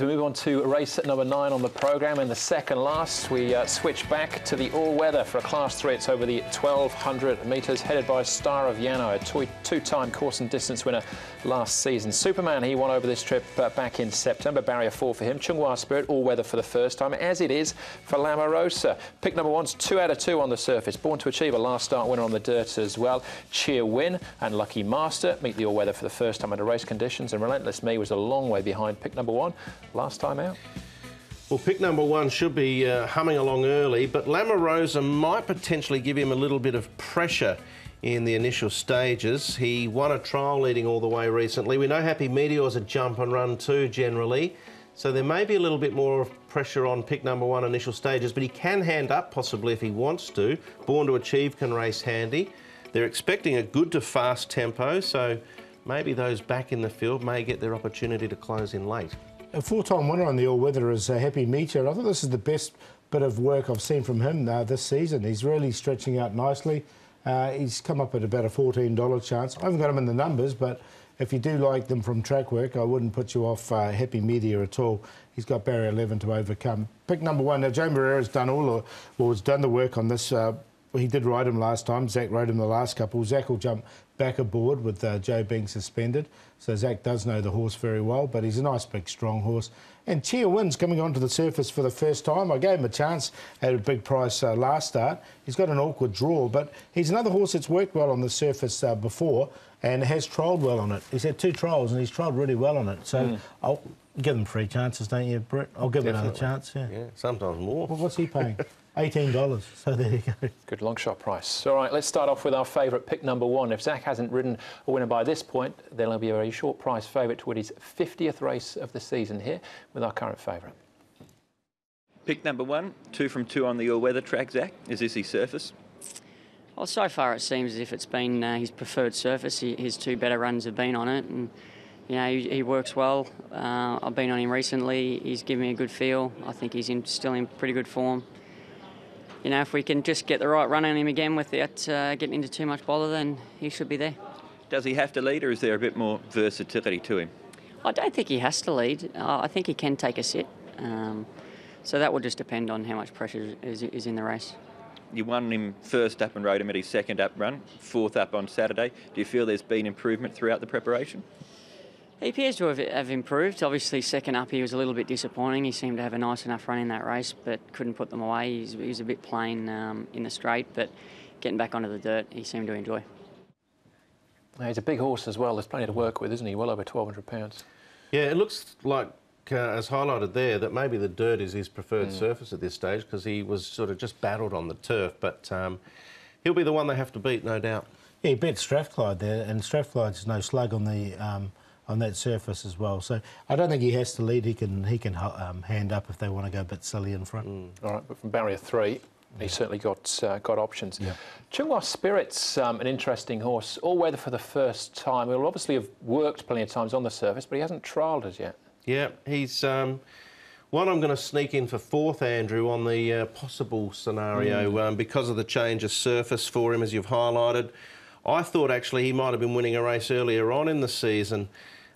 As we move on to race number 9 on the programme, and the second last, we switch back to the all-weather for a Class 3. It's over the 1,200 metres, headed by Star of Yano, a two-time course and distance winner last season. Superman, he won over this trip back in September. Barrier 4 for him. Chunghwa Spirit, all-weather for the first time, as it is for Lamarosa. Pick number 1's 2 out of 2 on the surface. Born to Achieve, a last start winner on the dirt as well. Cheer Win and Lucky Master meet the all-weather for the first time under race conditions, and Relentless Me was a long way behind pick number 1 last time out. Well, pick number 1 should be humming along early, but Lamarosa might potentially give him a little bit of pressure in the initial stages. He won a trial leading all the way recently. We know Happy Meteor's a jump and run too generally, so there may be a little bit more pressure on pick number 1 initial stages, but he can hand up possibly if he wants to. Born to Achieve can race handy. They're expecting a good to fast tempo, so maybe those back in the field may get their opportunity to close in late. A 4-time winner on the all-weather is Happy Meteor. I think this is the best bit of work I've seen from him this season. He's really stretching out nicely. He's come up at about a $14 chance. I haven't got him in the numbers, but if you do like them from track work, I wouldn't put you off Happy Meteor at all. He's got barrier 11 to overcome. Pick number 1. Now, Joe Moreira's done has done the work on this. He did ride him last time. Zach rode him the last couple. Zach will jump back aboard with Joe being suspended. So Zach does know the horse very well, but he's a nice, big, strong horse. And Cheer Win's coming onto the surface for the first time. I gave him a chance at a big price last start. He's got an awkward draw, but he's another horse that's worked well on the surface before and has trialled well on it. He's had 2 trials and he's trialled really well on it. So I'll give him 3 chances, don't you, Brett? I'll give him another chance, yeah. Yeah, sometimes more. Well, what's he paying? $18, so there you go. Good long shot price. All right, let's start off with our favourite pick number 1. If Zach hasn't ridden a winner by this point, then he'll be a very short price favourite toward his 50th race of the season here with our current favourite. Pick number 1, 2 from 2 on the all-weather track, Zach. Is this his surface? Well, so far it seems as if it's been his preferred surface. His 2 better runs have been on it, and you know he works well. I've been on him recently. He's given me a good feel. I think he's still in pretty good form. You know, if we can just get the right run on him again without getting into too much bother, then he should be there. Does he have to lead, or is there a bit more versatility to him? I don't think he has to lead. I think he can take a sit. So that will just depend on how much pressure is in the race. You won him first up and rode him at his second up run, 4th up on Saturday. Do you feel there's been improvement throughout the preparation? He appears to have improved. Obviously, second up he was a little bit disappointing. He seemed to have a nice enough run in that race, but couldn't put them away. He was a bit plain in the straight, but getting back onto the dirt, he seemed to enjoy. He's a big horse as well. There's plenty to work with, isn't he? Well over 1,200 pounds. Yeah, it looks like, as highlighted there, that maybe the dirt is his preferred surface at this stage because he was sort of just battled on the turf, but he'll be the one they have to beat, no doubt. Yeah, he beat Strathclyde there, and Strathclyde's no slug on the on that surface as well. So I don't think he has to lead. He can hand up if they want to go a bit silly in front. All right, but from barrier 3, he's certainly got options. Yeah. Chunghwa Spirit's an interesting horse, all-weather for the first time. He'll obviously have worked plenty of times on the surface, but he hasn't trialled as yet. Yeah, he's one I'm going to sneak in for 4th, Andrew, on the possible scenario because of the change of surface for him, as you've highlighted. I thought actually he might have been winning a race earlier on in the season.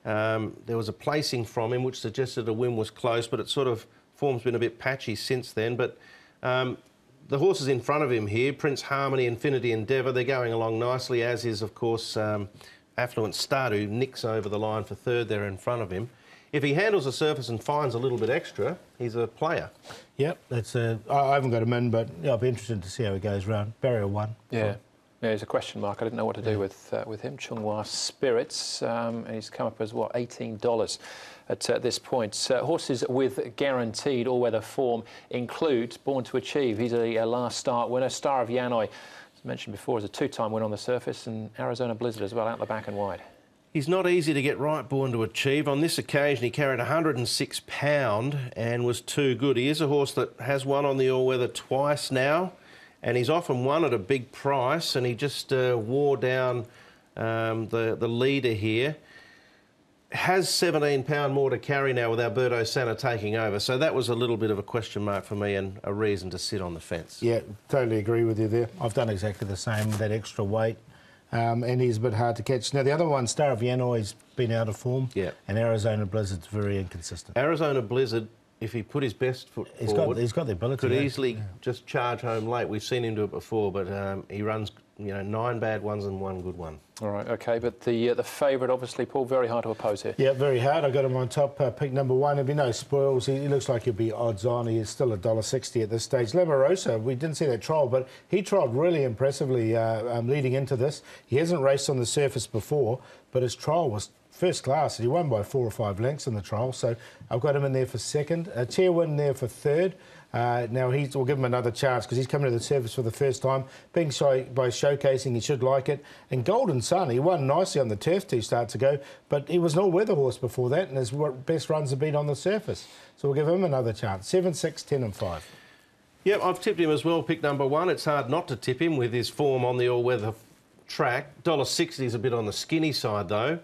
There was a placing from him which suggested a win was close, but it sort of form's been a bit patchy since then. But the horses in front of him here, Prince Harmony, Infinity Endeavour, they're going along nicely, as is, of course, Affluent Star, who nicks over the line for 3rd there in front of him. If he handles the surface and finds a little bit extra, he's a player. Yep, that's I haven't got him in, but yeah, I'll be interested to see how he goes round. Barrier 1. Yeah. Yeah, there's a question mark. I didn't know what to do with him. Chunghwa Spirits, and he's come up as, what, $18 at this point. Horses with guaranteed all-weather form include Born to Achieve. He's a last start winner. Star of Yanoi, as mentioned before, is a 2-time winner on the surface, and Arizona Blizzard as well, out the back and wide. He's not easy to get right, Born to Achieve. On this occasion, he carried 106 pound and was too good. He is a horse that has won on the all-weather twice now, and he's often won at a big price, and he just wore down the leader here. Has 17 pound more to carry now with Alberto Senna taking over, so that was a little bit of a question mark for me and a reason to sit on the fence. Yeah, totally agree with you there. I've done exactly the same with that extra weight. and he's a bit hard to catch. Now, the other one, Star of Yanoi, has been out of form, Yeah. and Arizona Blizzard's very inconsistent. Arizona Blizzard, if he put his best foot forward, he's got the ability. could easily just charge home late. We've seen him do it before, but he runs 9 bad ones and 1 good one. All right, OK, but the favourite, obviously, Paul, very hard to oppose here. Yeah, very hard. I got him on top, pick number 1. There'll be no spoils. He looks like he'll be odds on. He is still $1.60 at this stage. Lamarosa, we didn't see that trial, but he trialled really impressively leading into this. He hasn't raced on the surface before, but his trial was first class. He won by 4 or 5 lengths in the trial, so I've got him in there for second. Chair win there for third. Now, we'll give him another chance because he's coming to the surface for the first time. Being shy by showcasing, he should like it. And Golden Sun, he won nicely on the turf 2 starts ago, but he was an all-weather horse before that, and his best runs have been on the surface. So we'll give him another chance. 7, 6, 10 and 5. Yep, I've tipped him as well, pick number 1. It's hard not to tip him with his form on the all-weather track. $1.60 is a bit on the skinny side, though.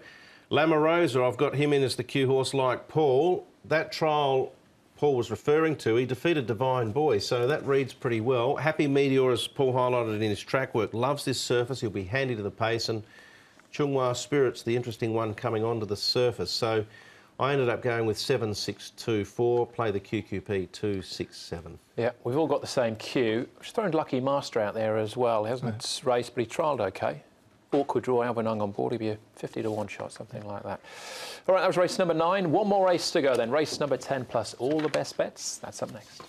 Lamarosa, I've got him in as the cue horse like Paul. That trial Paul was referring to, he defeated Divine Boy, so that reads pretty well. Happy Meteor, as Paul highlighted in his track work, loves this surface. He'll be handy to the pace, and Chunghwa Spirit's the interesting one coming onto the surface. So I ended up going with 7, 6, 2, 4, play the QQP 2, 6, 7. Yeah, we've all got the same cue. Just throwing Lucky Master out there as well. He hasn't raced, but he trialled OK. Awkward draw, Alvin Ung on board, he'd be a 50 to 1 shot, something like that. All right, that was race number 9. One more race to go then. Race number 10 plus all the best bets. That's up next.